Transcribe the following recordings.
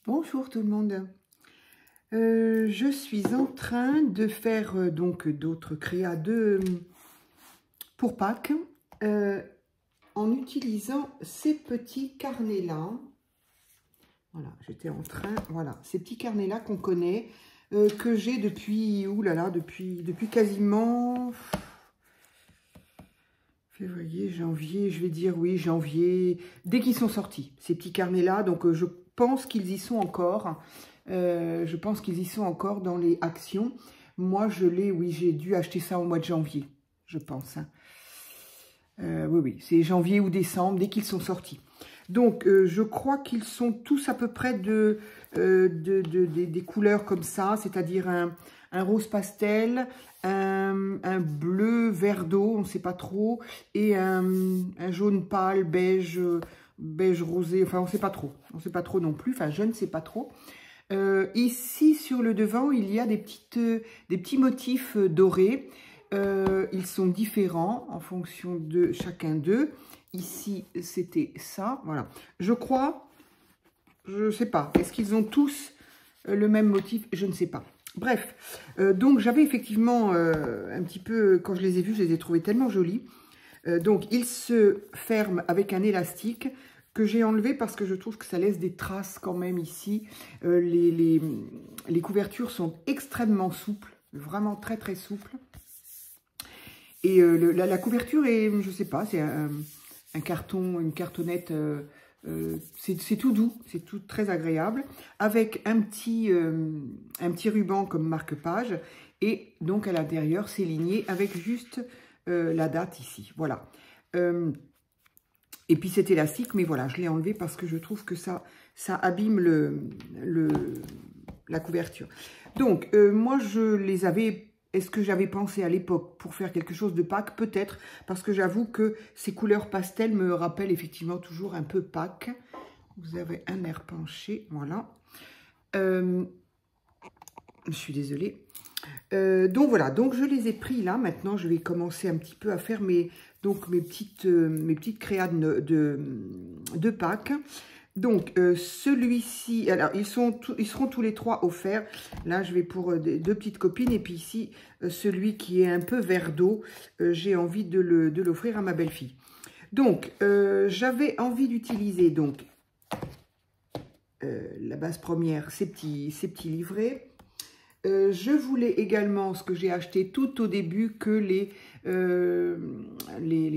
Bonjour tout le monde. Je suis en train de faire donc d'autres créas pour Pâques en utilisant ces petits carnets-là. Voilà, j'étais en train, voilà, ces petits carnets-là qu'on connaît, que j'ai depuis, oulala, depuis quasiment février, janvier, je vais dire oui, janvier, dès qu'ils sont sortis, ces petits carnets-là. Donc je pense qu'ils y sont encore. Je pense qu'ils y sont encore dans les actions. Moi, oui, j'ai dû acheter ça au mois de janvier, je pense. Hein. Oui, c'est janvier ou décembre, dès qu'ils sont sortis. Donc, je crois qu'ils sont tous à peu près des couleurs comme ça, c'est-à-dire un rose pastel, un bleu vert d'eau, on ne sait pas trop, et un jaune pâle, beige rosé, enfin on ne sait pas trop non plus, enfin je ne sais pas trop. Ici sur le devant il y a des petits motifs dorés, ils sont différents en fonction de chacun d'eux. Ici c'était ça, voilà, je crois, je ne sais pas, est-ce qu'ils ont tous le même motif, je ne sais pas. Bref, donc j'avais effectivement un petit peu, quand je les ai vus, je les ai trouvés tellement jolis. Donc ils se ferment avec un élastique que j'ai enlevé parce que je trouve que ça laisse des traces quand même ici. Les couvertures sont extrêmement souples, vraiment très très souples. Et la couverture est, je sais pas, c'est un carton, une cartonnette... c'est tout doux, c'est tout très agréable, avec un petit ruban comme marque-page, et donc à l'intérieur c'est ligné avec juste la date ici, voilà. Et puis c'est élastique, mais voilà, je l'ai enlevé parce que je trouve que ça abîme la couverture. Donc moi je les avais... Est-ce que j'avais pensé à l'époque pour faire quelque chose de Pâques? Peut-être, parce que j'avoue que ces couleurs pastel me rappellent effectivement toujours un peu Pâques. Vous avez un air penché, voilà. Je suis désolée. Donc voilà, donc je les ai pris là. Maintenant, je vais commencer un petit peu à faire mes petites créas de Pâques. Donc, celui-ci, alors, ils seront tous les trois offerts. Là, je vais pour deux petites copines. Et puis ici, celui qui est un peu vert d'eau, j'ai envie de l'offrir à ma belle-fille. Donc, j'avais envie d'utiliser donc la base première, ces petits livrets. Je voulais également, ce que j'ai acheté tout au début, que les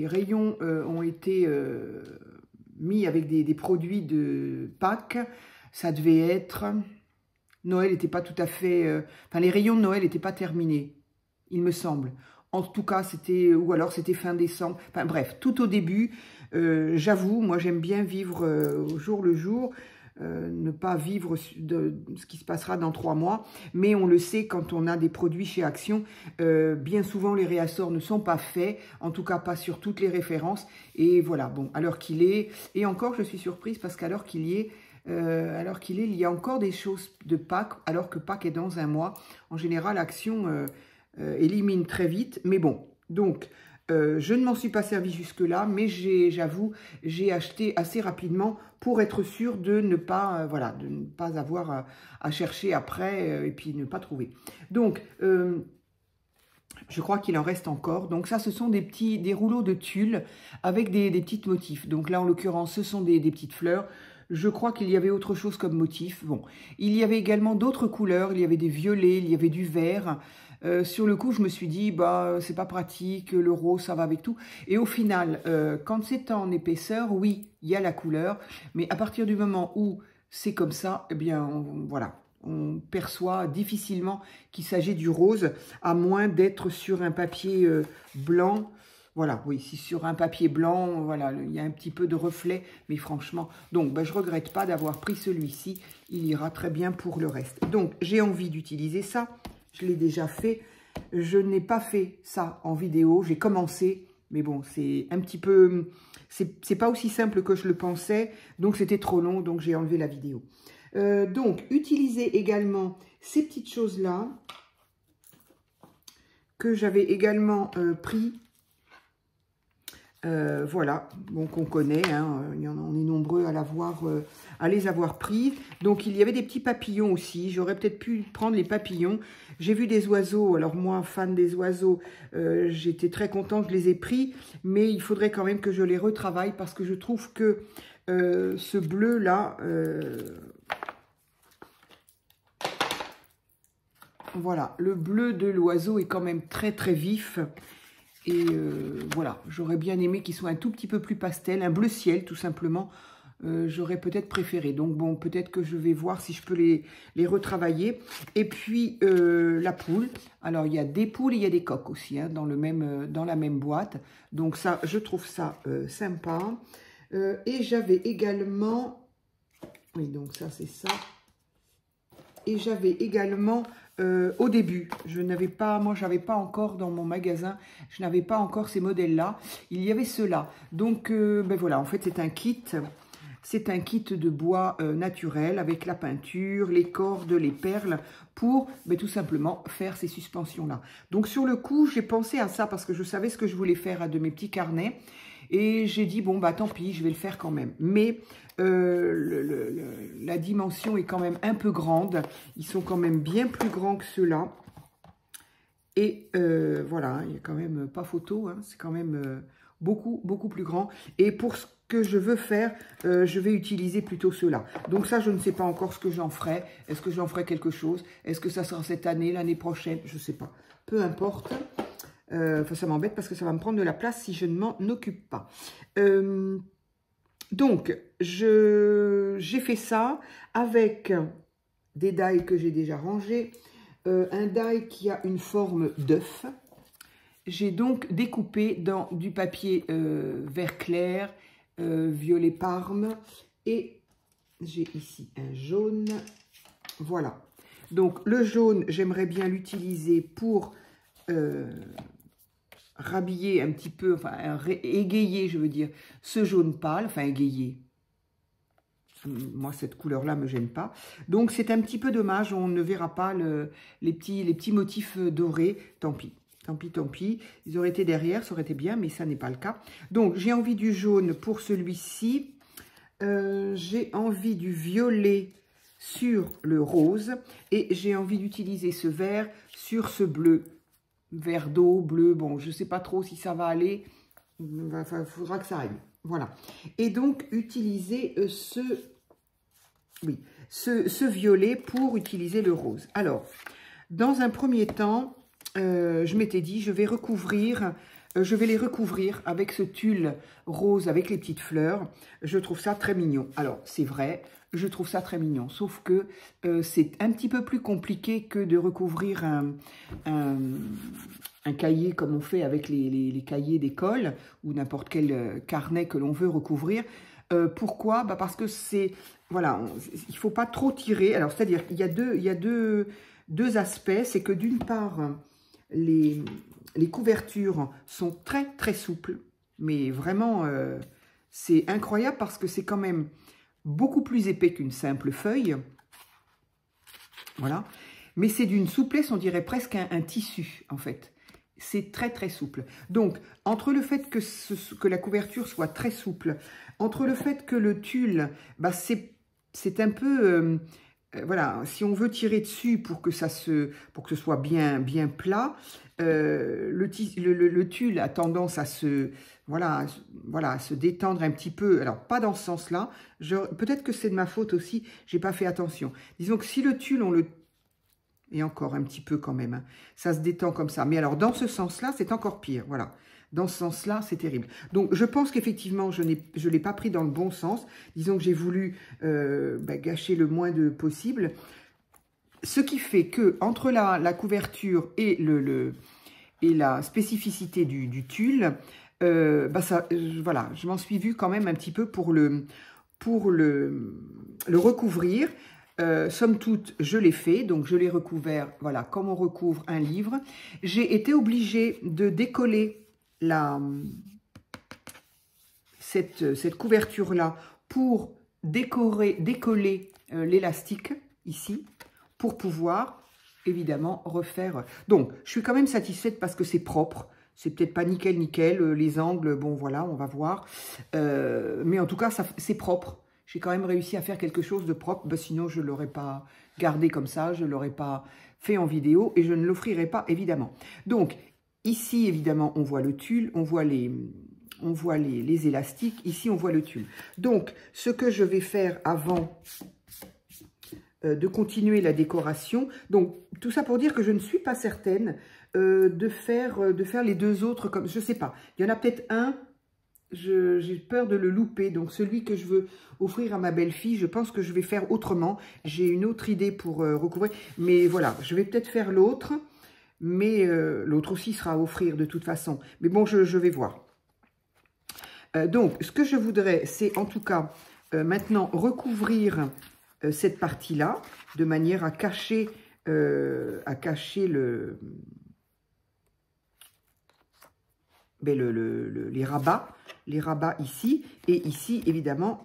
rayons ont été... mis avec des produits de Pâques. Ça devait être... Noël n'était pas tout à fait... Enfin, les rayons de Noël n'étaient pas terminés, il me semble. En tout cas, c'était... Ou alors, c'était fin décembre. Enfin, bref, tout au début, j'avoue, moi, j'aime bien vivre au jour le jour. Ne pas vivre de ce qui se passera dans 3 mois. Mais on le sait, quand on a des produits chez Action, bien souvent les réassorts ne sont pas faits, en tout cas pas sur toutes les références. Et voilà, bon, à l'heure qu'il est, et encore je suis surprise parce qu'à l'heure qu'il est, il y a encore des choses de Pâques, alors que Pâques est dans 1 mois. En général, Action élimine très vite, mais bon, donc... je ne m'en suis pas servi jusque-là, mais j'avoue, j'ai acheté assez rapidement pour être sûr de ne pas, voilà, de ne pas avoir à chercher après et puis ne pas trouver. Donc, je crois qu'il en reste encore. Donc ça, ce sont des rouleaux de tulle avec des petits motifs. Donc là, en l'occurrence, ce sont des petites fleurs. Je crois qu'il y avait autre chose comme motif. Bon, il y avait également d'autres couleurs. Il y avait des violets, il y avait du vert. Sur le coup, je me suis dit, bah, c'est pas pratique, le rose, ça va avec tout. Et au final, quand c'est en épaisseur, oui, il y a la couleur. Mais à partir du moment où c'est comme ça, eh bien, voilà, on perçoit difficilement qu'il s'agit du rose, à moins d'être sur un papier blanc. Voilà, oui, si sur un papier blanc, voilà, il y a un petit peu de reflet, mais franchement, donc, ben, je ne regrette pas d'avoir pris celui-ci. Il ira très bien pour le reste. Donc, j'ai envie d'utiliser ça. Je l'ai déjà fait. Je n'ai pas fait ça en vidéo. J'ai commencé, mais bon, c'est un petit peu... C'est pas aussi simple que je le pensais, donc c'était trop long, donc j'ai enlevé la vidéo. Donc, utilisez également ces petites choses-là que j'avais également pris Voilà, donc on connaît, hein, on est nombreux à les avoir prises. Donc il y avait des petits papillons aussi, j'aurais peut-être pu prendre les papillons. J'ai vu des oiseaux, alors moi, fan des oiseaux, j'étais très contente, je les ai pris, mais il faudrait quand même que je les retravaille parce que je trouve que ce bleu-là, voilà, le bleu de l'oiseau est quand même très très vif. Et voilà, j'aurais bien aimé qu'il soit un tout petit peu plus pastel, un bleu ciel tout simplement, j'aurais peut-être préféré. Donc bon, peut-être que je vais voir si je peux les retravailler. Et puis la poule, alors il y a des poules et il y a des coqs aussi, hein, dans la même boîte. Donc ça, je trouve ça sympa. Et j'avais également, oui donc ça c'est ça. Et j'avais également... au début, moi j'avais pas encore dans mon magasin, je n'avais pas encore ces modèles-là. Il y avait ceux-là. Donc ben voilà, en fait c'est un kit de bois naturel avec la peinture, les cordes, les perles pour tout simplement faire ces suspensions-là. Donc sur le coup, j'ai pensé à ça parce que je savais ce que je voulais faire à de mes petits carnets. Et j'ai dit, bon, bah tant pis, je vais le faire quand même. Mais la dimension est quand même un peu grande. Ils sont quand même bien plus grands que ceux-là. Et voilà, il n'y a quand même pas photo. Hein, c'est quand même beaucoup, beaucoup plus grand. Et pour ce que je veux faire, je vais utiliser plutôt ceux-là. Donc ça, je ne sais pas encore ce que j'en ferai. Est-ce que j'en ferai quelque chose? Est-ce que ça sera cette année, l'année prochaine? Je ne sais pas. Peu importe. Enfin, ça m'embête parce que ça va me prendre de la place si je ne m'en occupe pas. Donc, j'ai fait ça avec des die que j'ai déjà rangés. Un die qui a une forme d'œuf. J'ai donc découpé dans du papier vert clair, violet parme. Et j'ai ici un jaune. Voilà. Donc, le jaune, j'aimerais bien l'utiliser pour... rhabiller un petit peu, enfin égayer, je veux dire, ce jaune pâle, enfin égayer. Moi, cette couleur-là me gêne pas. Donc, c'est un petit peu dommage, on ne verra pas les petits motifs dorés. Tant pis, tant pis, tant pis. Ils auraient été derrière, ça aurait été bien, mais ça n'est pas le cas. Donc, j'ai envie du jaune pour celui-ci. J'ai envie du violet sur le rose. Et j'ai envie d'utiliser ce vert sur ce bleu. Vert d'eau, bleu, bon, je ne sais pas trop si ça va aller, il faudra que ça aille, voilà. Et donc, utiliser ce violet pour utiliser le rose. Alors, dans un premier temps, je m'étais dit, je vais les recouvrir avec ce tulle rose avec les petites fleurs. Je trouve ça très mignon. Alors, c'est vrai, je trouve ça très mignon. Sauf que c'est un petit peu plus compliqué que de recouvrir un cahier comme on fait avec les cahiers d'école ou n'importe quel carnet que l'on veut recouvrir. Pourquoi? Parce que c'est... Voilà, il ne faut pas trop tirer. Alors, c'est-à-dire qu'il y a deux aspects. C'est que d'une part, les couvertures sont très, très souples. Mais vraiment, c'est incroyable parce que c'est quand même beaucoup plus épais qu'une simple feuille. Voilà. Mais c'est d'une souplesse, on dirait presque un tissu, en fait. C'est très, très souple. Donc, entre le fait que la couverture soit très souple, entre le fait que le tulle, c'est un peu... voilà, si on veut tirer dessus pour que ce soit bien plat, le tulle a tendance à se détendre un petit peu. Alors, pas dans ce sens-là. Peut-être que c'est de ma faute aussi, j'ai pas fait attention. Disons que si le tulle, et encore un petit peu quand même, hein, ça se détend comme ça. Mais alors, dans ce sens-là, c'est encore pire, voilà. Dans ce sens-là, c'est terrible. Donc, je pense qu'effectivement, je ne l'ai pas pris dans le bon sens. Disons que j'ai voulu gâcher le moins de possible. Ce qui fait que entre la couverture et la spécificité du tulle, voilà, je m'en suis vue quand même un petit peu pour le recouvrir. Somme toute, je l'ai fait, donc je l'ai recouvert, voilà, comme on recouvre un livre. J'ai été obligée de décoller cette couverture-là pour décoller l'élastique, ici, pour pouvoir, évidemment, refaire. Donc, je suis quand même satisfaite parce que c'est propre. C'est peut-être pas nickel, nickel. Les angles, bon, voilà, on va voir. Mais en tout cas, c'est propre. J'ai quand même réussi à faire quelque chose de propre. Ben, sinon, je ne l'aurais pas gardé comme ça. Je ne l'aurais pas fait en vidéo. Et je ne l'offrirai pas, évidemment. Donc, ici, évidemment, on voit le tulle. On voit les élastiques. Ici, on voit le tulle. Donc, ce que je vais faire avant de continuer la décoration. Donc, tout ça pour dire que je ne suis pas certaine de faire les deux autres comme... Je ne sais pas. Il y en a peut-être un, j'ai peur de le louper. Donc, celui que je veux offrir à ma belle-fille, je pense que je vais faire autrement. J'ai une autre idée pour recouvrir. Mais voilà, je vais peut-être faire l'autre. Mais l'autre aussi sera à offrir de toute façon. Mais bon, je vais voir. Donc, ce que je voudrais, c'est en tout cas maintenant recouvrir cette partie-là, de manière à cacher les rabats ici, et ici, évidemment,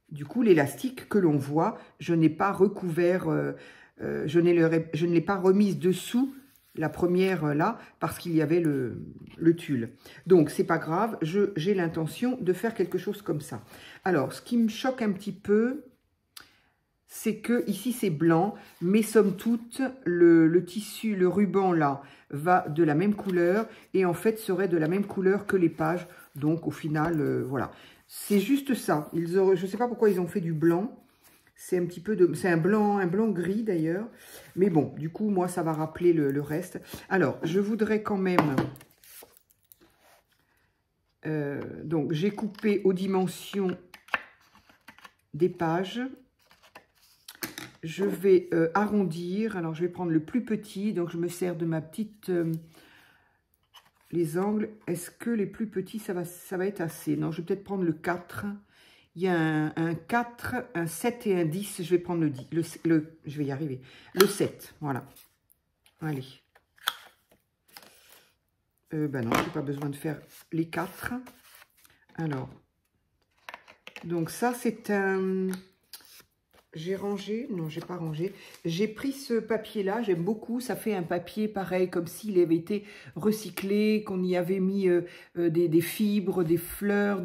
du coup, l'élastique que l'on voit, je n'ai pas recouvert, je ne l'ai pas remise dessous, la première là, parce qu'il y avait le tulle. Donc, c'est pas grave, j'ai l'intention de faire quelque chose comme ça. Alors, ce qui me choque un petit peu, c'est que ici c'est blanc, mais somme toute, le tissu, le ruban là, va de la même couleur, et en fait serait de la même couleur que les pages. Donc, au final, voilà. C'est juste ça. Je ne sais pas pourquoi ils ont fait du blanc. C'est un petit peu de... C'est un blanc gris d'ailleurs. Mais bon, du coup, moi, ça va rappeler le reste. Alors, je voudrais quand même... donc, j'ai coupé aux dimensions des pages. Je vais arrondir. Alors, je vais prendre le plus petit. Donc, je me sers de ma petite... les angles. Est-ce que les plus petits, ça va être assez? Non, je vais peut-être prendre le 4. Il y a un 4, un 7 et un 10. Je vais prendre le 10. Je vais y arriver. Le 7, voilà. Allez. Ben non, je n'ai pas besoin de faire les 4. Alors. Donc ça, c'est un... J'ai rangé, non, j'ai pas rangé. J'ai pris ce papier-là, j'aime beaucoup. Ça fait un papier pareil, comme s'il avait été recyclé, qu'on y avait mis des fibres, des fleurs,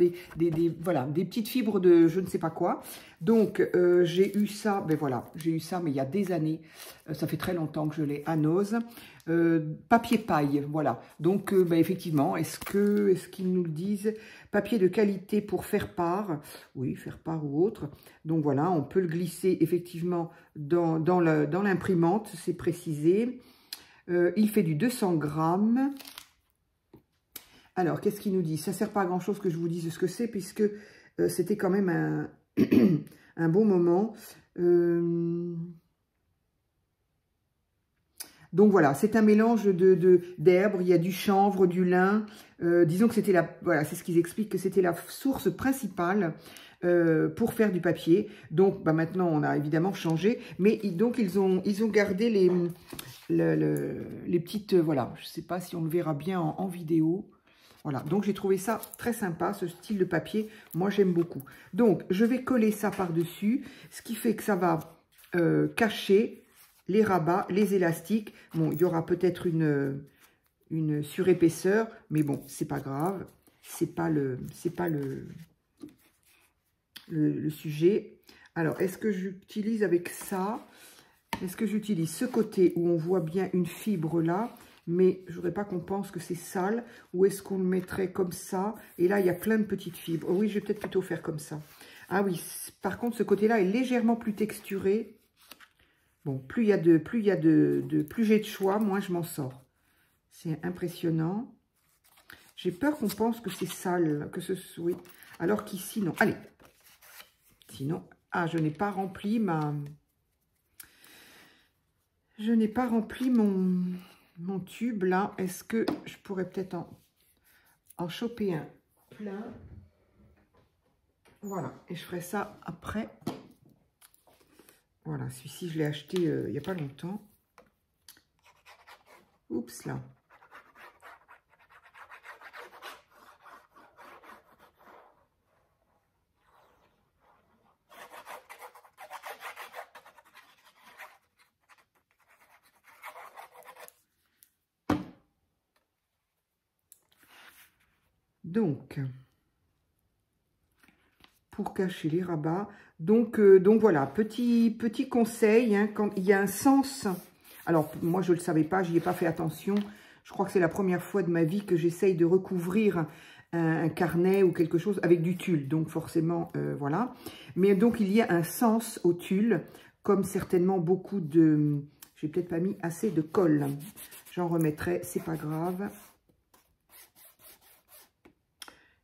voilà, des petites fibres de je ne sais pas quoi. Donc, j'ai eu ça, ben voilà, j'ai eu ça, mais il y a des années. Ça fait très longtemps que je l'ai à Noz. Papier paille, voilà. Donc, ben, effectivement, est-ce qu'ils nous le disent? Papier de qualité pour faire part. Oui, faire part ou autre. Donc, voilà, on peut le glisser effectivement dans l'imprimante, c'est précisé. Il fait du 200 grammes. Alors, qu'est-ce qu'il nous dit? Ça ne sert pas à grand-chose que je vous dise ce que c'est, puisque c'était quand même un, un bon moment. Donc voilà, c'est un mélange d'herbes, il y a du chanvre, du lin. Disons que c'était voilà, c'est ce qu'ils expliquent, que c'était la source principale pour faire du papier. Donc bah, maintenant, on a évidemment changé, mais donc ils ont gardé les petites, voilà, je ne sais pas si on le verra bien en vidéo. Voilà, donc j'ai trouvé ça très sympa, ce style de papier. Moi, j'aime beaucoup. Donc, je vais coller ça par-dessus, ce qui fait que ça va cacher les rabats, les élastiques. Bon, il y aura peut-être une surépaisseur, mais bon, c'est pas grave. C'est pas le sujet. Alors, est-ce que j'utilise avec ça? Est-ce que j'utilise ce côté où on voit bien une fibre là, mais je voudrais pas qu'on pense que c'est sale, ou est-ce qu'on le mettrait comme ça? Et là, il y a plein de petites fibres. Oui, je vais peut-être plutôt faire comme ça. Ah oui, par contre, ce côté-là est légèrement plus texturé. Bon, plus j'ai de choix, moins je m'en sors. C'est impressionnant. J'ai peur qu'on pense que c'est sale, oui. Alors qu'ici, non. Allez. Sinon, ah, je n'ai pas rempli mon tube, là. Est-ce que je pourrais peut-être en choper un plein? Voilà. Et je ferai ça après. Voilà, celui-ci, je l'ai acheté il n'y a pas longtemps. Oups, là. Donc, pour cacher les rabats. Donc voilà, petit conseil, hein, quand il y a un sens. Alors, moi, je ne le savais pas, j'y ai pas fait attention. Je crois que c'est la première fois de ma vie que j'essaye de recouvrir un carnet ou quelque chose avec du tulle. Donc, forcément, voilà. Mais donc, il y a un sens au tulle, comme certainement beaucoup de... J'ai peut-être pas mis assez de colle. J'en remettrai, c'est pas grave.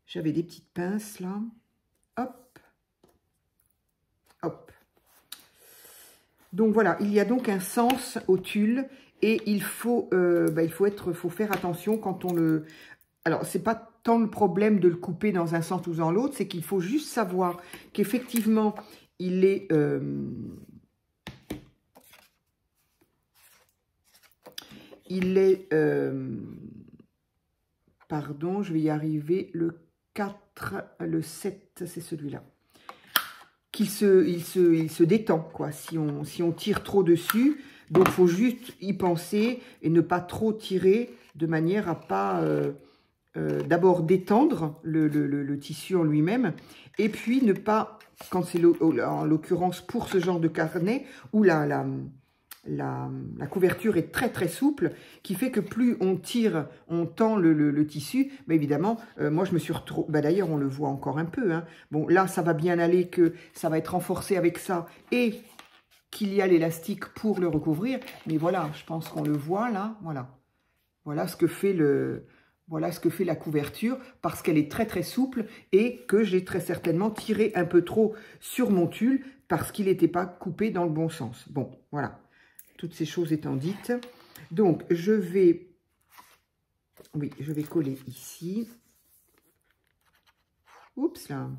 J'avais des petites pinces, là. Hop. Hop. Donc voilà, il y a donc un sens au tulle et il faut faire attention quand on le... Alors, c'est pas tant le problème de le couper dans un sens ou dans l'autre, c'est qu'il faut juste savoir qu'effectivement, il est... pardon, je vais y arriver, le 4, le 7, c'est celui-là. Il se détend, quoi, si on tire trop dessus. Donc, il faut juste y penser et ne pas trop tirer de manière à pas d'abord détendre le tissu en lui-même et puis ne pas, quand c'est en l'occurrence pour ce genre de carnet où la couverture est très très souple, qui fait que plus on tire, on tend le tissu, mais évidemment, moi je me suis retrouvée, d'ailleurs on le voit encore un peu, hein. Bon là ça va bien aller, que ça va être renforcé avec ça, et qu'il y a l'élastique pour le recouvrir, mais voilà, je pense qu'on le voit là, voilà ce que fait la couverture, parce qu'elle est très très souple, et que j'ai très certainement tiré un peu trop sur mon tulle, parce qu'il n'était pas coupé dans le bon sens. Bon, voilà. Toutes ces choses étant dites, donc je vais coller ici. Oups là.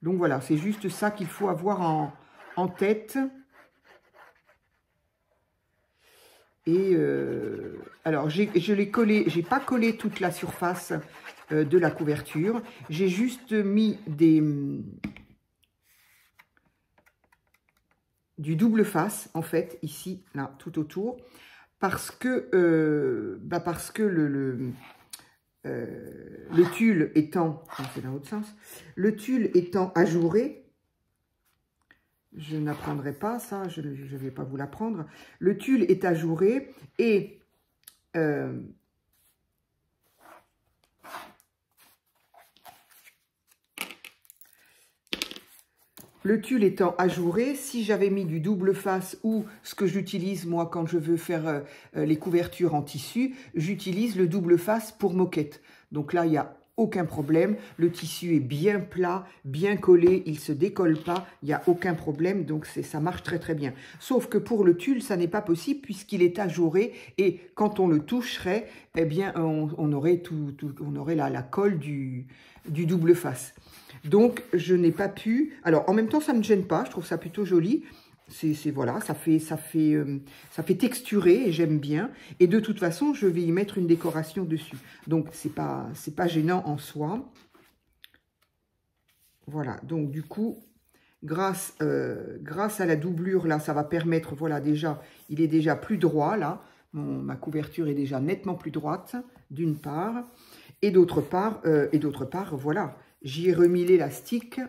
Donc voilà, c'est juste ça qu'il faut avoir en tête. Et alors je l'ai collé, j'ai pas collé toute la surface de la couverture. J'ai juste mis du double face, en fait, ici, là, tout autour, parce que le tulle étant, c'est dans l'autre sens, le tulle étant ajouré, je n'apprendrai pas ça, je ne vais pas vous l'apprendre, le tulle est ajouré et le tulle étant ajouré, si j'avais mis du double face ou ce que j'utilise moi quand je veux faire les couvertures en tissu, j'utilise le double face pour moquette. Donc là, il n'y a aucun problème. Le tissu est bien plat, bien collé, il ne se décolle pas, il n'y a aucun problème. Donc ça marche très très bien. Sauf que pour le tulle, ça n'est pas possible puisqu'il est ajouré et quand on le toucherait, eh bien, on aurait la colle du double face. Donc, je n'ai pas pu... Alors, en même temps, ça ne me gêne pas. Je trouve ça plutôt joli. Voilà, ça fait texturer et j'aime bien. Et de toute façon, je vais y mettre une décoration dessus. Donc, c'est pas gênant en soi. Voilà. Donc, du coup, grâce à la doublure, là, ça va permettre... Voilà, déjà, il est déjà plus droit, là. Ma couverture est déjà nettement plus droite, d'une part. Et d'autre part, voilà... J'y ai remis l'élastique.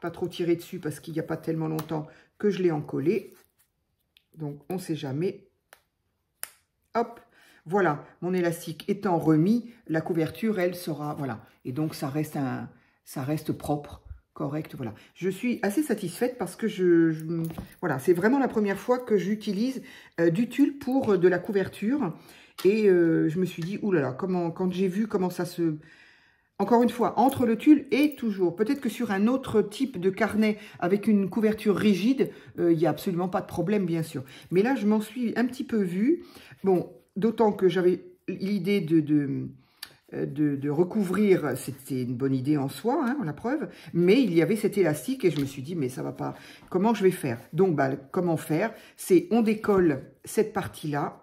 Pas trop tiré dessus parce qu'il n'y a pas tellement longtemps que je l'ai encollé. Donc, on ne sait jamais. Hop, voilà, mon élastique étant remis, la couverture, elle sera... Voilà, et donc ça reste propre, correct, voilà. Je suis assez satisfaite parce que voilà, c'est vraiment la première fois que j'utilise du tulle pour de la couverture. Et je me suis dit, oulala, quand j'ai vu comment ça se... Encore une fois, entre le tulle et toujours, peut-être que sur un autre type de carnet avec une couverture rigide, il n'y a absolument pas de problème, bien sûr. Mais là, je m'en suis un petit peu vue. Bon, d'autant que j'avais l'idée de recouvrir, c'était une bonne idée en soi, hein, la preuve. Mais il y avait cet élastique et je me suis dit, mais ça va pas, comment je vais faire? Donc, comment faire? C'est, on décolle cette partie-là,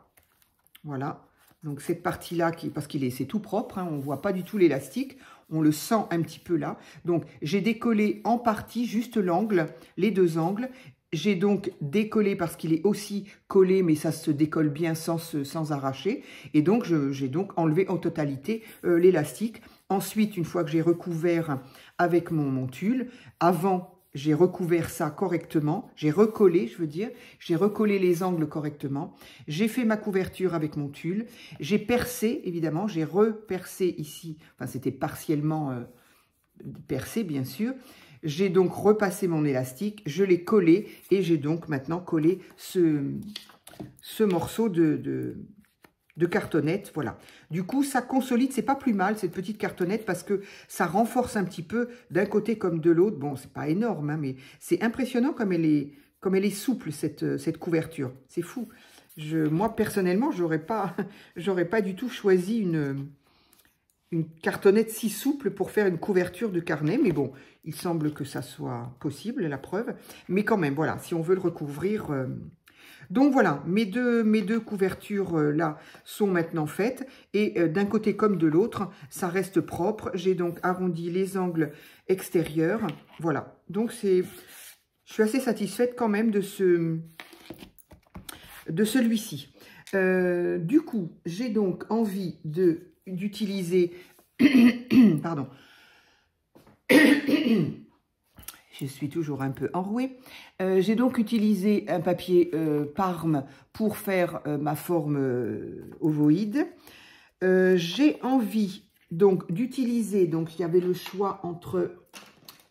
voilà. Donc cette partie-là, parce c'est tout propre, hein, on ne voit pas du tout l'élastique, on le sent un petit peu là. Donc j'ai décollé en partie juste l'angle, les deux angles. J'ai donc décollé parce qu'il est aussi collé, mais ça se décolle bien sans arracher. Et donc, j'ai donc enlevé en totalité l'élastique. Ensuite, une fois que j'ai recouvert avec mon tulle, avant, j'ai recouvert ça correctement. J'ai recollé, je veux dire. J'ai recollé les angles correctement. J'ai fait ma couverture avec mon tulle. J'ai percé, évidemment. J'ai repercé ici. Enfin, c'était partiellement percé, bien sûr. J'ai donc repassé mon élastique, je l'ai collé et j'ai donc maintenant collé ce morceau de cartonnette. Voilà. Du coup, ça consolide, c'est pas plus mal cette petite cartonnette parce que ça renforce un petit peu d'un côté comme de l'autre. Bon, c'est pas énorme, hein, mais c'est impressionnant comme elle est souple cette couverture. C'est fou. Moi, personnellement, j'aurais pas du tout choisi une cartonnette si souple pour faire une couverture de carnet. Mais bon, il semble que ça soit possible, la preuve. Mais quand même, voilà, si on veut le recouvrir. Donc voilà, mes deux couvertures là sont maintenant faites. Et d'un côté comme de l'autre, ça reste propre. J'ai donc arrondi les angles extérieurs. Voilà, donc je suis assez satisfaite quand même de celui-ci. Du coup, j'ai donc envie d'utiliser, pardon, je suis toujours un peu enrouée. J'ai donc utilisé un papier Parme pour faire ma forme ovoïde. J'ai envie donc d'utiliser, donc il y avait le choix entre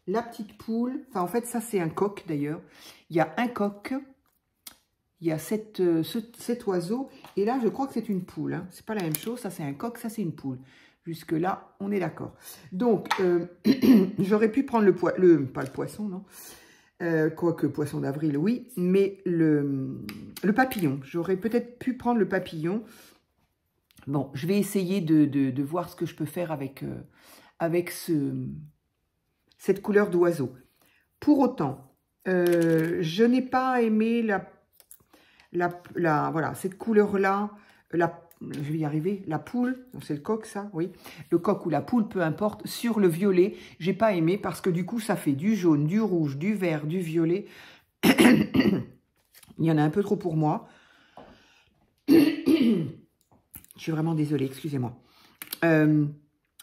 la petite poule, enfin en fait ça c'est un coq d'ailleurs, il y a un coq, il y a cet oiseau, et là je crois que c'est une poule, hein. C'est pas la même chose, ça c'est un coq, ça c'est une poule. Jusque là, on est d'accord. Donc, j'aurais pu prendre pas le poisson, non, quoique poisson d'avril, oui, mais le papillon. J'aurais peut-être pu prendre le papillon. Bon, je vais essayer de voir ce que je peux faire avec cette couleur d'oiseau. Pour autant, je n'ai pas aimé voilà, cette couleur-là, je vais y arriver, la poule, c'est le coq ça, oui, le coq ou la poule, peu importe, sur le violet, j'ai pas aimé parce que du coup ça fait du jaune, du rouge, du vert, du violet, il y en a un peu trop pour moi, je suis vraiment désolée, excusez-moi.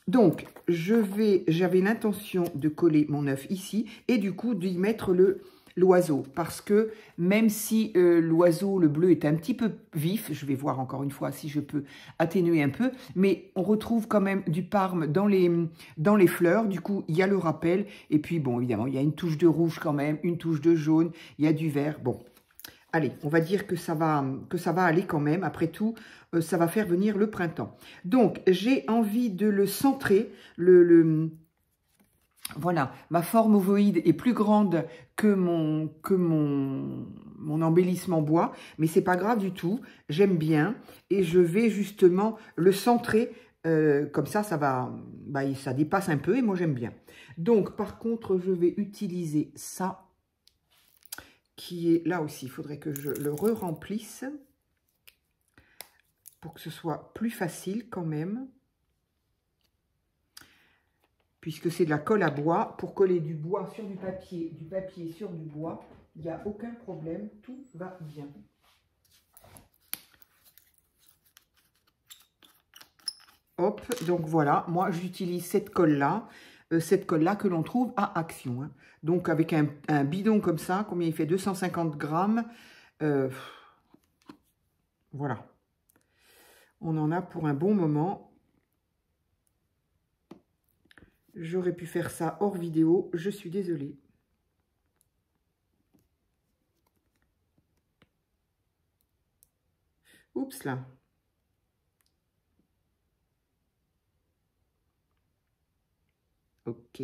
Donc, j'avais l'intention de coller mon œuf ici et du coup d'y mettre l'oiseau, parce que même si l'oiseau, le bleu, est un petit peu vif, je vais voir encore une fois si je peux atténuer un peu, mais on retrouve quand même du Parme dans les fleurs, du coup il y a le rappel, et puis bon évidemment il y a une touche de rouge quand même, une touche de jaune, il y a du vert, bon. Allez, on va dire que ça va aller quand même. Après tout, ça va faire venir le printemps. Donc, j'ai envie de le centrer. Voilà, ma forme ovoïde est plus grande que mon embellissement bois. Mais c'est pas grave du tout. J'aime bien. Et je vais justement le centrer. Comme ça, ça dépasse un peu et moi, j'aime bien. Donc, par contre, je vais utiliser ça. Qui est là aussi, il faudrait que je le re-remplisse pour que ce soit plus facile quand même. Puisque c'est de la colle à bois, pour coller du bois sur du papier sur du bois, il n'y a aucun problème, tout va bien. Hop, donc voilà, moi j'utilise cette colle-là que l'on trouve à Action. Hein. Donc avec un bidon comme ça, combien il fait? 250 grammes. Voilà. On en a pour un bon moment. J'aurais pu faire ça hors vidéo, je suis désolée. Oups là. Ok.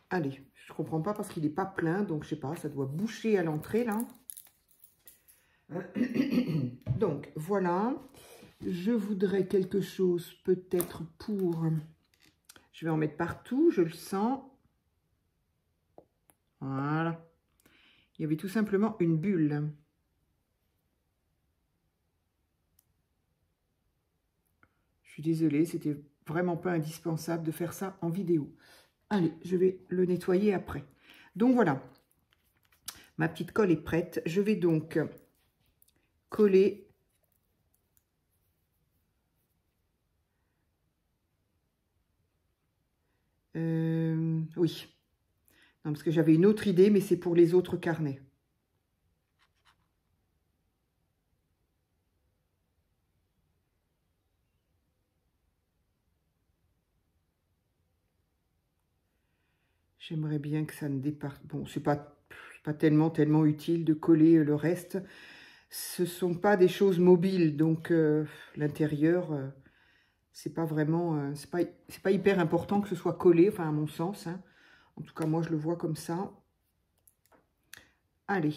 Allez, je comprends pas parce qu'il n'est pas plein, donc je sais pas, ça doit boucher à l'entrée là. Donc voilà, je voudrais quelque chose peut-être pour... Je vais en mettre partout, je le sens. Voilà. Il y avait tout simplement une bulle. Je suis désolée, c'était vraiment pas indispensable de faire ça en vidéo. Allez, je vais le nettoyer après. Donc voilà, ma petite colle est prête. Je vais donc coller oui. Non, parce que j'avais une autre idée, mais c'est pour les autres carnets. J'aimerais bien que ça ne départe. Bon, c'est pas tellement utile de coller le reste. Ce sont pas des choses mobiles, donc l'intérieur, c'est pas vraiment, c'est pas hyper important que ce soit collé, enfin à mon sens. Hein. En tout cas, moi je le vois comme ça. Allez.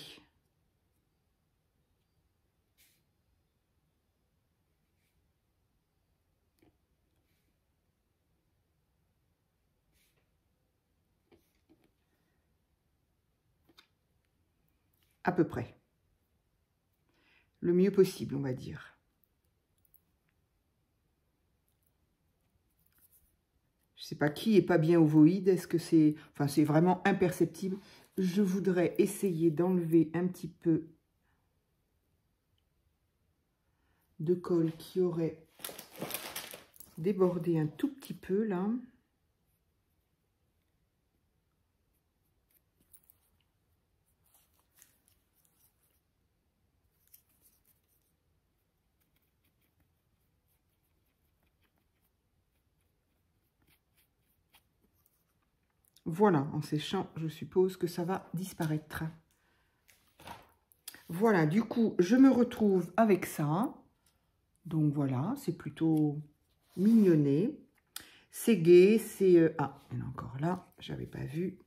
À peu près. Le mieux possible, on va dire. Je sais pas qui est pas bien ovoïde. Est-ce que c'est... Enfin, c'est vraiment imperceptible. Je voudrais essayer d'enlever un petit peu de colle qui aurait débordé un tout petit peu, là. Voilà, en séchant, je suppose que ça va disparaître. Voilà, du coup, je me retrouve avec ça. Donc voilà, c'est plutôt mignonné. C'est gai, c'est... ah, il y en a encore là, j'avais pas vu.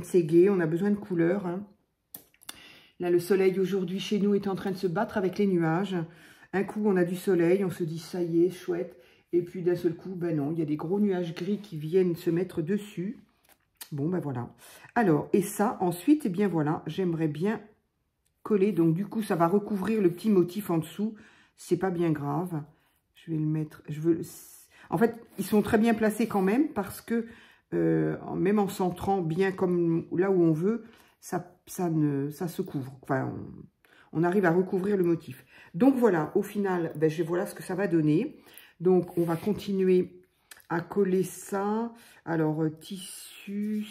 C'est gai, on a besoin de couleurs. Hein. Là, le soleil aujourd'hui chez nous est en train de se battre avec les nuages. Un coup, on a du soleil, on se dit ça y est, chouette. Et puis d'un seul coup, ben non, il y a des gros nuages gris qui viennent se mettre dessus. Bon, ben voilà. Alors, et ça, ensuite, eh bien voilà, j'aimerais bien coller. Donc du coup, ça va recouvrir le petit motif en dessous. C'est pas bien grave. Je vais le mettre... En fait, ils sont très bien placés quand même parce que même en centrant bien comme là où on veut, ça se couvre. Enfin, on arrive à recouvrir le motif. Donc voilà, au final, ben, voilà ce que ça va donner. Donc on va continuer à coller ça. Alors, tissu,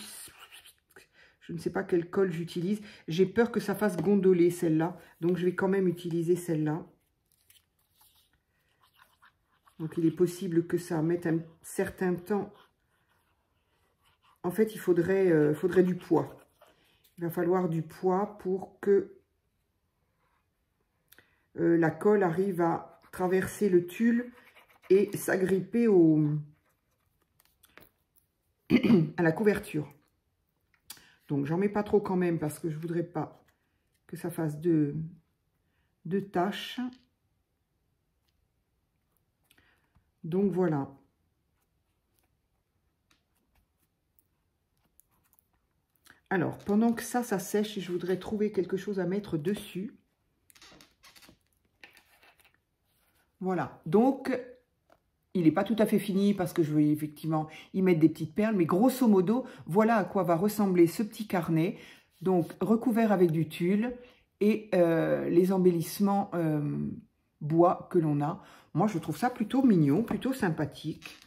je ne sais pas quelle colle j'utilise. J'ai peur que ça fasse gondoler celle-là. Donc je vais quand même utiliser celle-là. Donc il est possible que ça mette un certain temps. En fait, il faudrait du poids. Il va falloir du poids pour que la colle arrive à traverser le tulle et s'agripper à la couverture. Donc, j'en mets pas trop quand même parce que je voudrais pas que ça fasse de taches. Donc, voilà. Alors, pendant que ça sèche, je voudrais trouver quelque chose à mettre dessus. Voilà. Donc, il n'est pas tout à fait fini parce que je vais effectivement y mettre des petites perles. Mais grosso modo, voilà à quoi va ressembler ce petit carnet. Donc, recouvert avec du tulle et les embellissements bois que l'on a. Moi, je trouve ça plutôt mignon, plutôt sympathique.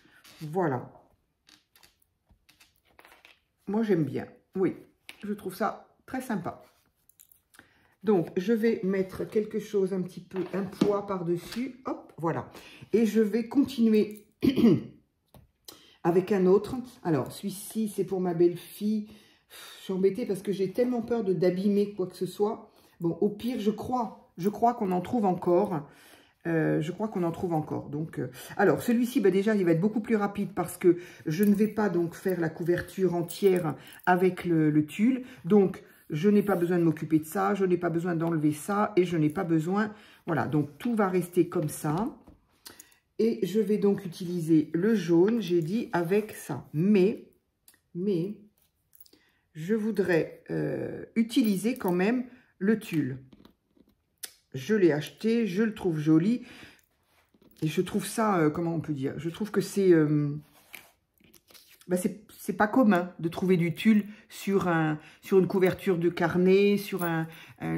Voilà. Moi, j'aime bien. Oui, je trouve ça très sympa. Donc, je vais mettre quelque chose, un petit peu, un poids par-dessus. Hop, voilà. Et je vais continuer avec un autre. Alors, celui-ci, c'est pour ma belle-fille. Je suis embêtée parce que j'ai tellement peur d'abîmer quoi que ce soit. Bon, au pire, je crois qu'on en trouve encore. Donc, alors, celui-ci, bah, déjà, il va être beaucoup plus rapide parce que je ne vais pas donc faire la couverture entière avec le tulle. Donc, je n'ai pas besoin de m'occuper de ça, je n'ai pas besoin d'enlever ça et je n'ai pas besoin... Voilà, donc tout va rester comme ça. Et je vais donc utiliser le jaune, j'ai dit, avec ça. Mais je voudrais utiliser quand même le tulle. Je l'ai acheté, je le trouve joli. Et je trouve ça, comment on peut dire, je trouve que c'est c'est pas commun de trouver du tulle sur une couverture de carnet, sur un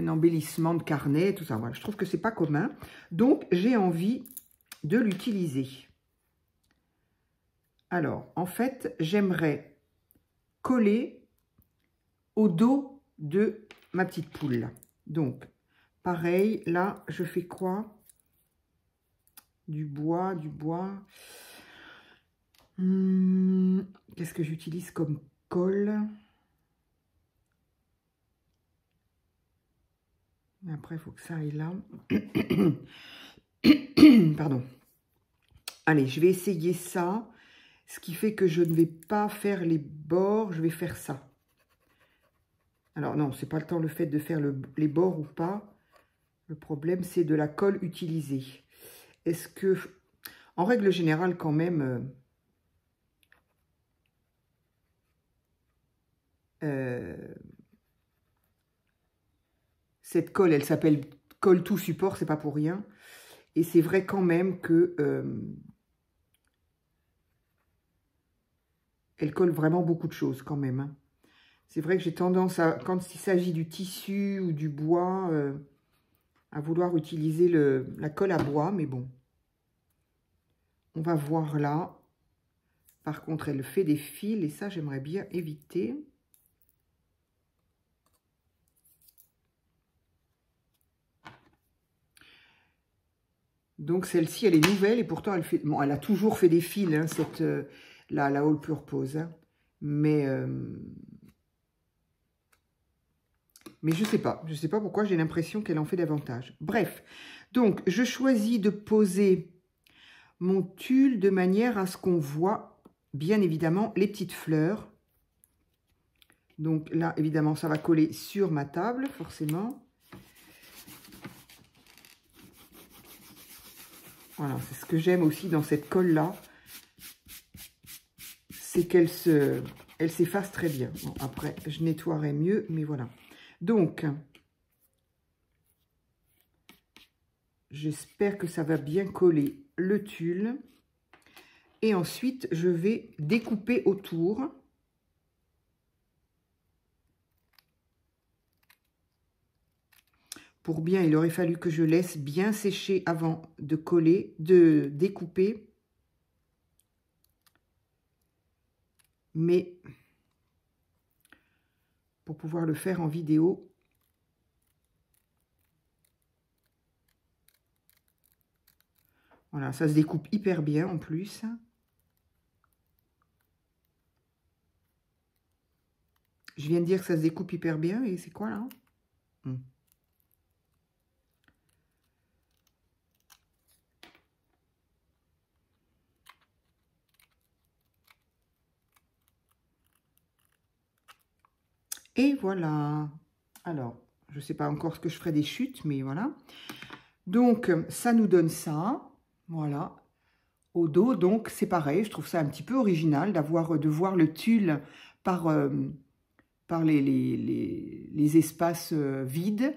embellissement de carnet, tout ça. Voilà, je trouve que c'est pas commun. Donc, j'ai envie de l'utiliser. Alors, en fait, j'aimerais coller au dos de ma petite poule. Donc, pareil, là, je fais quoi? Du bois, du bois. Qu'est-ce que j'utilise comme colle? Après, il faut que ça aille là. Pardon. Allez, je vais essayer ça. Ce qui fait que je ne vais pas faire les bords, je vais faire ça. Alors non, c'est pas le temps le fait de faire les bords ou pas. Le problème, c'est de la colle utilisée. Est-ce que, en règle générale, quand même, cette colle, elle s'appelle colle tout support, c'est pas pour rien. Et c'est vrai quand même que elle colle vraiment beaucoup de choses quand même. Hein. C'est vrai que j'ai tendance à, quand il s'agit du tissu ou du bois, à vouloir utiliser la colle à bois, mais bon. On va voir là. Par contre, elle fait des fils et ça, j'aimerais bien éviter. Donc, celle-ci, elle est nouvelle et pourtant, elle fait... Bon, elle a toujours fait des fils, hein, cette... la All Purpose. Hein. Mais je sais pas. Je sais pas pourquoi j'ai l'impression qu'elle en fait davantage. Bref. Donc, je choisis de poser mon tulle de manière à ce qu'on voit, bien évidemment, les petites fleurs. Donc là, évidemment, ça va coller sur ma table, forcément. Voilà, c'est ce que j'aime aussi dans cette colle-là. C'est qu'elle s'efface très bien. Bon, après, je nettoierai mieux, mais voilà. Donc, j'espère que ça va bien coller le tulle. Et ensuite, je vais découper autour. Pour bien, il aurait fallu que je laisse bien sécher avant de coller, de découper. Mais pour pouvoir le faire en vidéo, voilà, ça se découpe hyper bien en plus. Je viens de dire que ça se découpe hyper bien et c'est quoi là? Et voilà. Alors, je ne sais pas encore ce que je ferai des chutes, mais voilà. Donc, ça nous donne ça. Voilà. Au dos, donc, c'est pareil. Je trouve ça un petit peu original de voir le tulle par les espaces vides.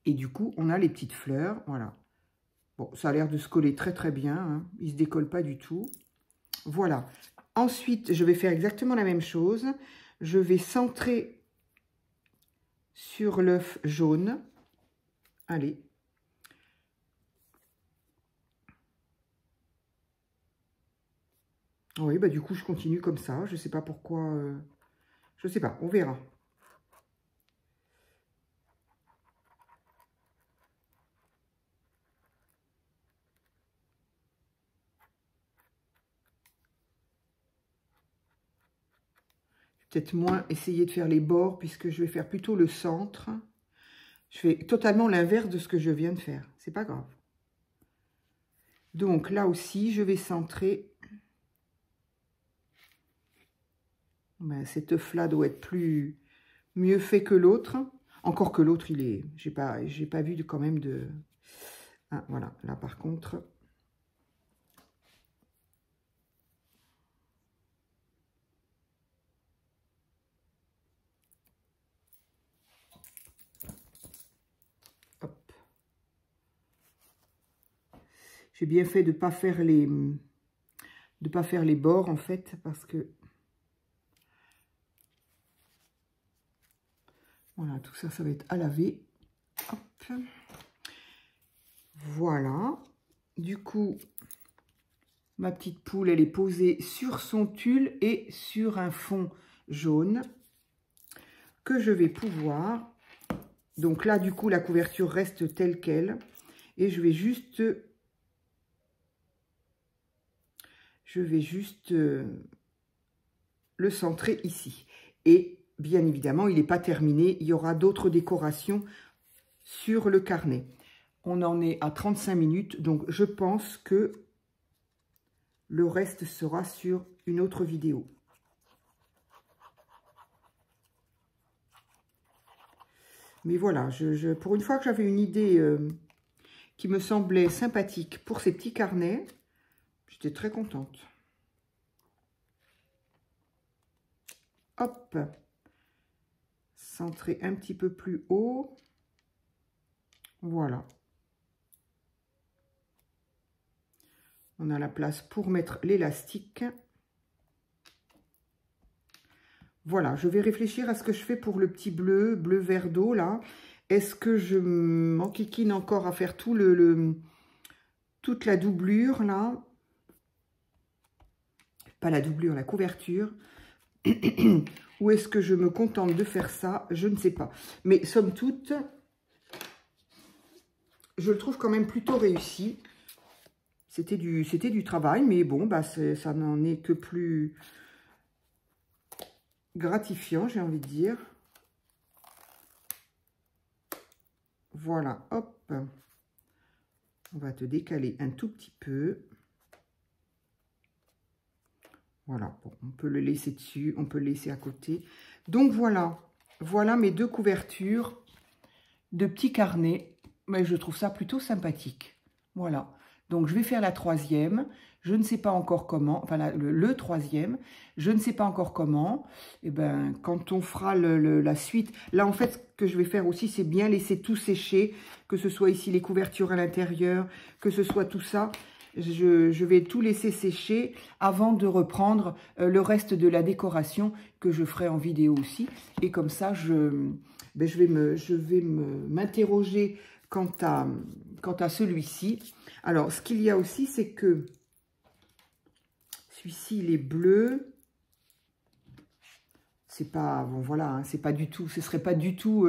Et du coup, on a les petites fleurs. Voilà. Bon, ça a l'air de se coller très, très bien. Hein. Il ne se décolle pas du tout. Voilà. Ensuite, je vais faire exactement la même chose. Je vais centrer sur l'œuf jaune. Allez. Oui, bah du coup, je continue comme ça. Je sais pas pourquoi. Je sais pas, on verra. Peut-être moins essayer de faire les bords puisque je vais faire plutôt le centre. Je fais totalement l'inverse de ce que je viens de faire. C'est pas grave. Donc là aussi, je vais centrer. Ben, cet œuf-là doit être mieux fait que l'autre. Encore que l'autre, il est... J'ai pas vu quand même de... Ah, voilà, là par contre... J'ai bien fait de ne pas faire les bords, en fait, parce que... Voilà, tout ça, ça va être à laver. Hop. Voilà. Du coup, ma petite poule, elle est posée sur son tulle et sur un fond jaune que je vais pouvoir... Donc là, du coup, la couverture reste telle qu'elle. Et je vais juste le centrer ici. Et bien évidemment, il n'est pas terminé. Il y aura d'autres décorations sur le carnet. On en est à 35 minutes. Donc, je pense que le reste sera sur une autre vidéo. Mais voilà, pour une fois que j'avais une idée qui me semblait sympathique pour ces petits carnets, j'étais très contente. Hop, centrer un petit peu plus haut. Voilà. On a la place pour mettre l'élastique. Voilà, je vais réfléchir à ce que je fais pour le petit bleu vert d'eau là. Est-ce que je m'enquiquine encore à faire tout toute la doublure là? Pas la doublure, la couverture. Ou est-ce que je me contente de faire ça? Je ne sais pas. Mais somme toute, je le trouve quand même plutôt réussi. C'était du travail, mais bon, bah ça n'en est que plus gratifiant, j'ai envie de dire. Voilà, hop. On va te décaler un tout petit peu. Voilà, bon, on peut le laisser dessus, on peut le laisser à côté. Donc voilà, voilà mes deux couvertures de petits carnets. Mais je trouve ça plutôt sympathique. Voilà, donc je vais faire la troisième. Je ne sais pas encore comment, enfin le troisième, je ne sais pas encore comment. Et ben quand on fera la suite, là en fait ce que je vais faire aussi c'est bien laisser tout sécher, que ce soit ici les couvertures à l'intérieur, que ce soit tout ça. Je vais tout laisser sécher avant de reprendre le reste de la décoration que je ferai en vidéo aussi. Et comme ça je vais m'interroger quant à celui-ci. Alors ce qu'il y a aussi c'est que celui-ci, il est bleu. C'est pas, bon voilà, hein, c'est pas du tout, ce serait pas du tout...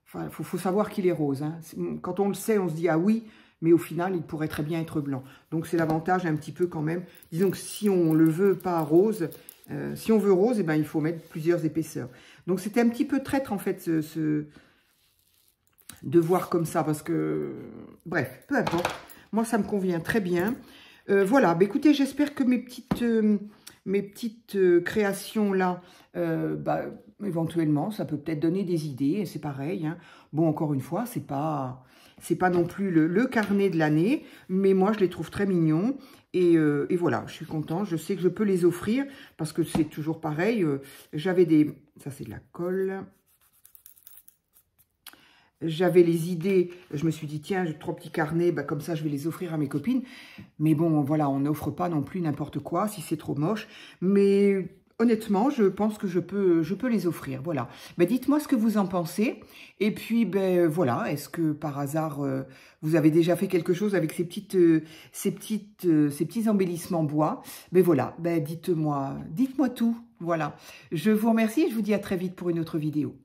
Enfin, faut savoir qu'il est rose. Hein. Quand on le sait, on se dit, ah oui, mais au final, il pourrait très bien être blanc. Donc, c'est l'avantage un petit peu quand même. Disons que si on le veut pas rose, si on veut rose, eh ben, il faut mettre plusieurs épaisseurs. Donc, c'était un petit peu traître, en fait, de voir comme ça, parce que... Bref, peu importe. Moi, ça me convient très bien. Voilà, bah, écoutez, j'espère que mes petites créations là, éventuellement, ça peut peut-être donner des idées, c'est pareil. Hein. Bon, encore une fois, c'est pas non plus le carnet de l'année, mais moi, je les trouve très mignons. Et voilà, je suis contente, je sais que je peux les offrir, parce que c'est toujours pareil. J'avais des... Ça, c'est de la colle... J'avais les idées, je me suis dit, tiens, j'ai 3 petits carnets, bah, comme ça, je vais les offrir à mes copines. Mais bon, voilà, on n'offre pas non plus n'importe quoi, si c'est trop moche. Mais honnêtement, je pense que je peux les offrir, voilà. Ben, dites-moi ce que vous en pensez. Et puis, ben voilà, est-ce que par hasard, vous avez déjà fait quelque chose avec ces petits embellissements bois? Ben voilà, ben dites-moi tout, voilà. Je vous remercie et je vous dis à très vite pour une autre vidéo.